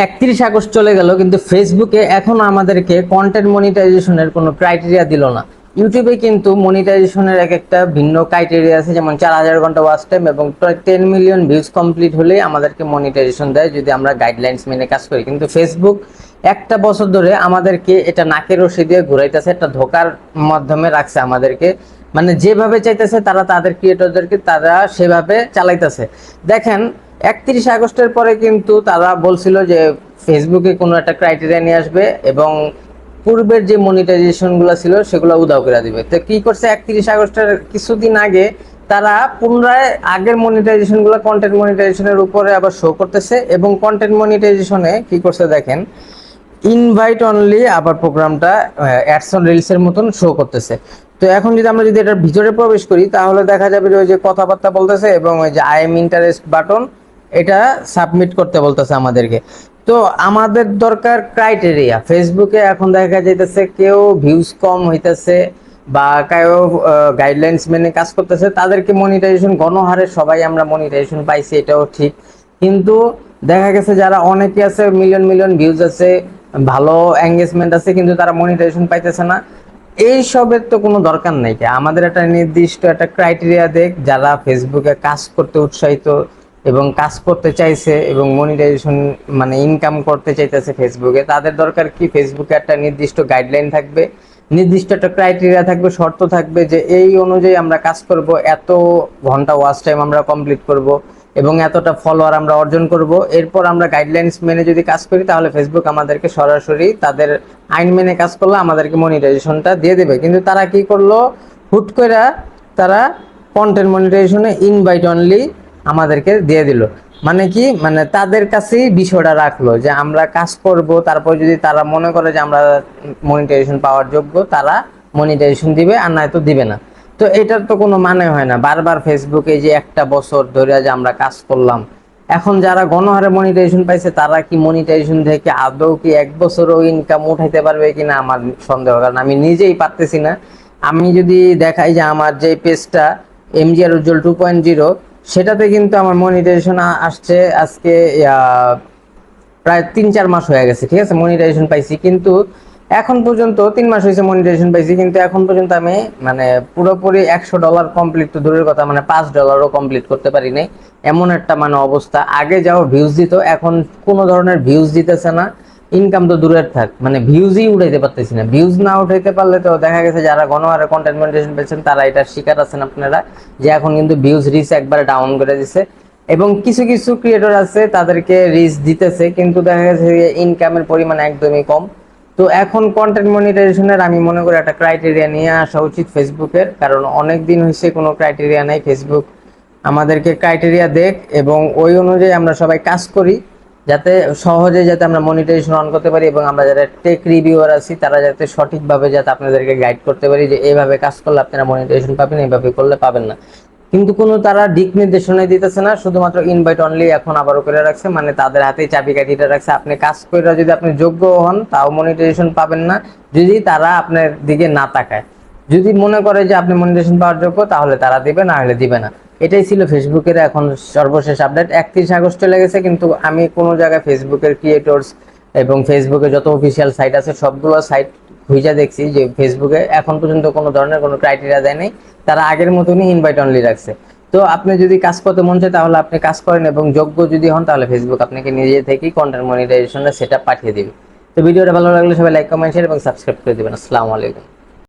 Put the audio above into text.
31 August চলে গেল, কিন্তু ফেসবুকে এখন আমাদেরকে কন্টেন্ট মনিটাইজেশনের কোনো ক্রাইটেরিয়া দিল না। ইউটিউবে কিন্তু মনিটাইজেশনের এক একটা ভিন্ন ক্রাইটেরিয়া আছে, যেমন 4000 ঘন্টা ওয়াচ টাইম এবং 10 মিলিয়ন ভিউজ কমপ্লিট হলেই আমাদেরকে মনিটাইজেশন দেয় যদি আমরা গাইডলাইন্স মেনে কাজ করি। কিন্তু ফেসবুক একটা বছর ধরে আমাদেরকে এটা নাকের রশি দিয়ে ঘুরাইতেছে, একটা ধোকার মাধ্যমে রাখছে আমাদেরকে, মানে যেভাবে চাইতেছে তারা তাদের ক্রিয়েটরদেরকে তারা সেভাবে চালাইতেছে। দেখেন 31 আগস্টের পরে কিন্তু তারা বলছিল যে ফেসবুকে কোনো একটা ক্রাইটেরিয়া নিয়ে আসবে এবং পূর্বের যে মনিটাইজেশনগুলো ছিল সেগুলো উধাও করে দিবে। তো কি করছে, 31 আগস্টের কিছুদিন আগে তারা পুনরায় আগের মনিটাইজেশনগুলো কন্টেন্ট মনিটাইজেশনের উপরে আবার শো করতেছে এবং কন্টেন্ট মনিটাইজেশনে কি করছে দেখেন, ইনভাইট অনলি আবার প্রোগ্রামটা অ্যাডস অন রিলসের মতন শো করতেছে। তো এখন যদি আমরা যদি এটার ভিতরে প্রবেশ করি তাহলে দেখা যাবে যে ওই যে কথাবার্তা বলতেছে এবং ওই যে আই এম ইন্টারেস্ট বাটন এটা সাবমিট করতে বলতেছে আমাদেরকে। তো আমাদের দরকার ক্রাইটেরিয়া। ফেসবুকে এখন দেখা যাইতেছে কেউ ভিউজ কম হইতেছে বা কেউ গাইডলাইন্স মেনে কাজ করতেছে, তাদেরকে মনিটাইজেশন গণহারে সবাই আমরা মনিটাইজেশন পাইছি, এটাও ঠিক। কিন্তু দেখা গেছে যারা অনেকে আছে, মিলিয়ন মিলিয়ন ভিউজ আছে, ভালো এঙ্গেজমেন্ট আছে, কিন্তু তারা মনিটাইজেশন পাইতেছে না। এই সবের তো কোনো দরকার নাই। আমাদের একটা নির্দিষ্ট একটা ক্রাইটেরিয়া দেখ, যারা ফেসবুকে কাজ করতে উৎসাহিত এবং কাজ করতে চাইছে এবং মনিটাইজেশন মানে ইনকাম করতে চাইতেছে ফেসবুকে, তাদের দরকার কি, ফেসবুকে একটা নির্দিষ্ট গাইডলাইন থাকবে, নির্দিষ্ট একটা ক্রাইটেরিয়া থাকবে, শর্ত থাকবে যে এই অনুযায়ী আমরা কাজ করব, এত ঘন্টা ওয়াচ টাইম আমরা কমপ্লিট করব এবং এতটা ফলোয়ার আমরা অর্জন করব। এরপর আমরা গাইডলাইন্স মেনে যদি কাজ করি তাহলে ফেসবুক আমাদেরকে সরাসরি তাদের আইন মেনে কাজ করলে আমাদেরকে মনিটাইজেশনটা দিয়ে দেবে। কিন্তু তারা কি করলো, হুট করে তারা কন্টেন্ট মনিটাইজেশনে ইনভাইট অনলি আমাদেরকে দিয়ে দিল। মানে কি, মানে তাদের কাছেই বিষয়টা রাখলো যে আমরা কাজ করব, তারপর যদি তারা মনে করে যে আমরা মনিটাইজেশন পাওয়ার যোগ্য তারা মনিটাইজেশন দিবে, আর নয়তো দিবে না। তো এটার তো কোনো মানে হয় না। বারবার ফেসবুকে যে একটা বছর ধরে যে আমরা কাজ করলাম, এখন যারা গণহারে মনিটাইজেশন পাইছে তারা কি মনিটাইজেশন থেকে আদৌ কি এক বছরও ইনকাম উঠাইতে পারবে কিনা আমার সন্দেহ, কারণ আমি নিজেই পারতেছি না। আমি যদি দেখাই যে আমার যে পেজটা এমজিআর উজ্জ্বল 2.0, সেটাতে কিন্তু আমার মনিটাইজেশন আসছে আজকে প্রায় 3-4 মাস হয়ে গেছে, ঠিক আছে, মনিটাইজেশন পাইছি। কিন্তু এখন পর্যন্ত 3 মাস হয়েছে মনিটাইজেশন পাইছি, কিন্তু এখন পর্যন্ত আমি মানে পুরোপুরি $100 কমপ্লিট তো দূরের কথা, মানে $5ও কমপ্লিট করতে পারি নাই। এমন একটা মানে অবস্থা। আগে যাও ভিউজ দিত, এখন কোনো ধরনের ভিউজ দিতেছে না। ইনকাম তো দূরের থাক, মানে ভিউজই উঠাইতে পারতেছি না। ভিউজ না উঠাইতে পারলে তো দেখা গেছে যারা গণহারে কন্টেন্ট মনিটাইজেশন পেয়েছেন তারা এটার শিকার আছেন আপনারা, যে এখন কিন্তু ভিউজ রিচ একবারে ডাউন করে দিছে। এবং কিছু কিছু ক্রিয়েটর আছে তাদেরকে রিচ দিতেছে, কিন্তু দেখা গেছে ইনকামের পরিমাণ একদমই কম। তো এখন কন্টেন্ট মনিটাইজেশনের আমি মনে করি একটা ক্রাইটেরিয়া নিয়ে আসা উচিত ফেসবুকের, কারণ অনেক দিন হয়েছে কোনো ক্রাইটেরিয়া নাই। ফেসবুক আমাদেরকে ক্রাইটেরিয়া দেখ এবং ওই অনুযায়ী আমরা সবাই কাজ করি, যাতে সহজে যাতে আমরা মনিটাইজেশন অন করতে পারি এবং আমরা যারা টেক রিভিউয়ার আছি তারা যাতে সঠিকভাবে যাতে আপনাদেরকে গাইড করতে পারি যে এইভাবে কাজ করলে আপনারা মনিটাইজেশন পাবেন, এইভাবে করলে পাবেন না। কিন্তু কোনো তারা দিক নির্দেশনা দিতেছে না, শুধুমাত্র ইনভাইট অনলি এখন আবারও করে রাখছে, মানে তাদের হাতেই চাবিকাঠিটা রাখছে। আপনি কাজ করে যদি আপনি যোগ্য হন তাও মনিটাইজেশন পাবেন না যদি তারা আপনার দিকে না তাকায়। যদি মনে করে যে আপনি মনিটাইজেশন পাওয়ার যোগ্য তাহলে তারা দিবে, না হলে দিবে না। এটাই ছিল ফেসবুকের এখন সর্বশেষ আপডেট। 31 আগস্ট চলে গেছে, কিন্তু আমি কোনো জায়গায় ফেসবুকের ক্রিয়েটরস এবং ফেসবুকে যত অফিসিয়াল সাইট আছে সবগুলো সাইট খুঁজে দেখছি যে ফেসবুকে এখন পর্যন্ত কোনো ধরনের কোনো ক্রাইটেরিয়া দেয় নাই, তারা আগের মতনই ইনভাইট অনলি রাখছে। তো আপনি যদি কাজ করতে মন চায় তাহলে আপনি কাজ করেন এবং যোগ্য যদি হন তাহলে ফেসবুক আপনাকে নিজে থেকেই কন্টেন্ট মনিটাইজেশনের সেটআপ পাঠিয়ে দিবে। তো ভিডিওটা ভালো লাগলে সবাই লাইক, কমেন্ট, শেয়ার এবং সাবস্ক্রাইব করে দিবেন। আসসালামু আলাইকুম।